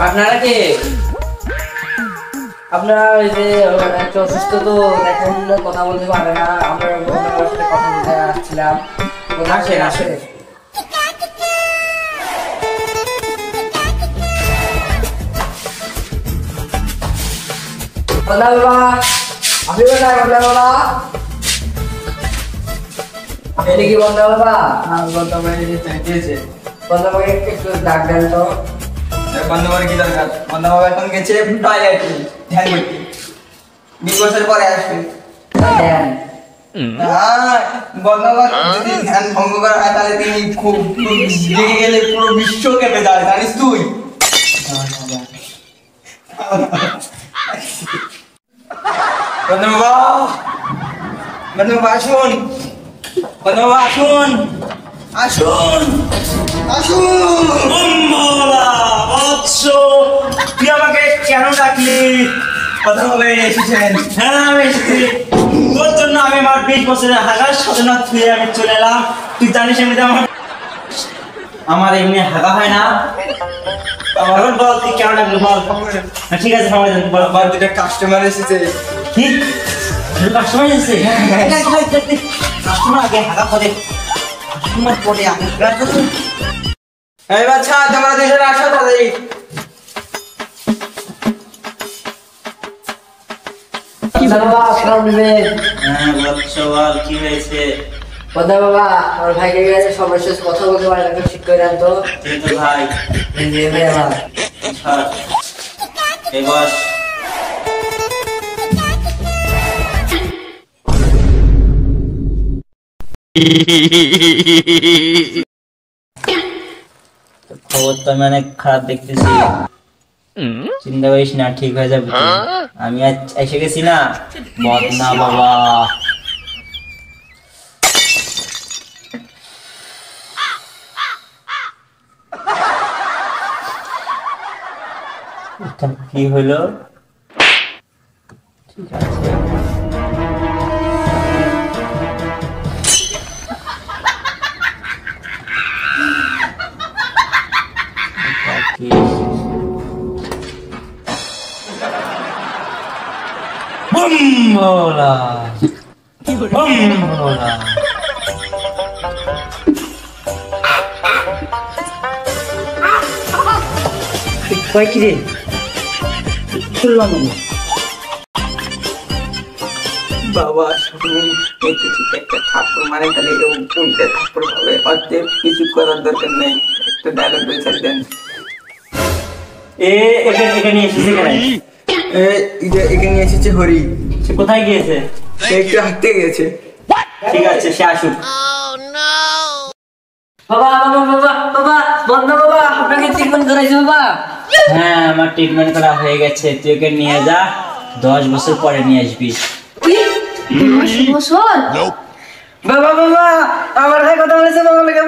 আপনারা কে? আপনারা ওই যে অসুস্থ তো দেখেন কথা বলতে পারে না, আমরা সাথে কথা বলতে আসছিলাম। আসেন আসেন। কি বন্ধ বাবা? বন্ধ দিয়েছে। বন্ধ একটু ডাক দেন তো। বন্ধ কি দরকার? বন্ধ বাবা এখন গেছে টয়লেটে ধ্যান করতে, 20 বছর পরে আসবে। দেন বন্ধ যদি ধ্যান ভঙ্গ করা হয় তাহলে তিনি খুব জেগে গেলে পুরো বিশ্ব কেঁপে যাবে, জানিস তুই? বন্ধ বাবা, বন্ধ বাবা আসুন, বন্ধ বাবা আসুন, আসুন, আসুন। বৎস, তুই আমাকে কেন ডাকলি? কথা বলে এসেছেন? হ্যাঁ আমি এসেছি তোর জন্য। আমি আমার 20 বছরের হাগার সাধনা ছুঁয়ে আমি চলে এলাম। তুই জানিস এমনিতে আমার এমনি হাগা হয় না। আমার বল তুই কেন ডাকলি বল। ঠিক আছে সময় দেন বল। আমার দুটা কাস্টমার এসেছে। কি কাস্টমার এসেছে? কাস্টমার আগে হাগা করে, কাস্টমার পরে আগে হাগা করে। এই বাচ্চা তোমরা দুজন আসো তাড়াতাড়ি। হ্যাঁ বৎস বল কি হয়েছে? বাবা আমার ভাইকে গেছে সমস্যা, কথা বলতে পারে না, ঠিক করে দেন তো। তুই তো ভাই আমার এই বস। খবর তো আমি অনেক খারাপ দেখতেছি, চিন্তা করিস না, ঠিক হয়ে যাবে। আমি আজ এসে গেছি না, বদনা বাবা। কি হলো? ঠিক আছে বম্বলা বম্বলা। কয় কি রে খুললাম বাবা শুনুন, এতে ঠিক একটা থাপ্পড় মানে তাহলে উল্টে থাপ্পড় হবে, অতএব কিছু করার দরকার নেই। একটা ডায়লগ বলে ছেড়ে দেন। এখানে এসেছে কেন? এখানে এসেছে হরি। সে কোথায় গিয়েছে? সে একটু হাঁটতে গেছে। ঠিক আছে সে আসুক। বাবা বাবা বাবা বাবা বন্ধ বাবা, আপনাকে ট্রিটমেন্ট করাইছে বাবা। হ্যাঁ আমার ট্রিটমেন্ট করা হয়ে গেছে, তুই ওকে নিয়ে যা, 10 বছর পরে নিয়ে আসবি। বাবা বাবা আমার ভাই কথা বলেছে, বাবা লেগে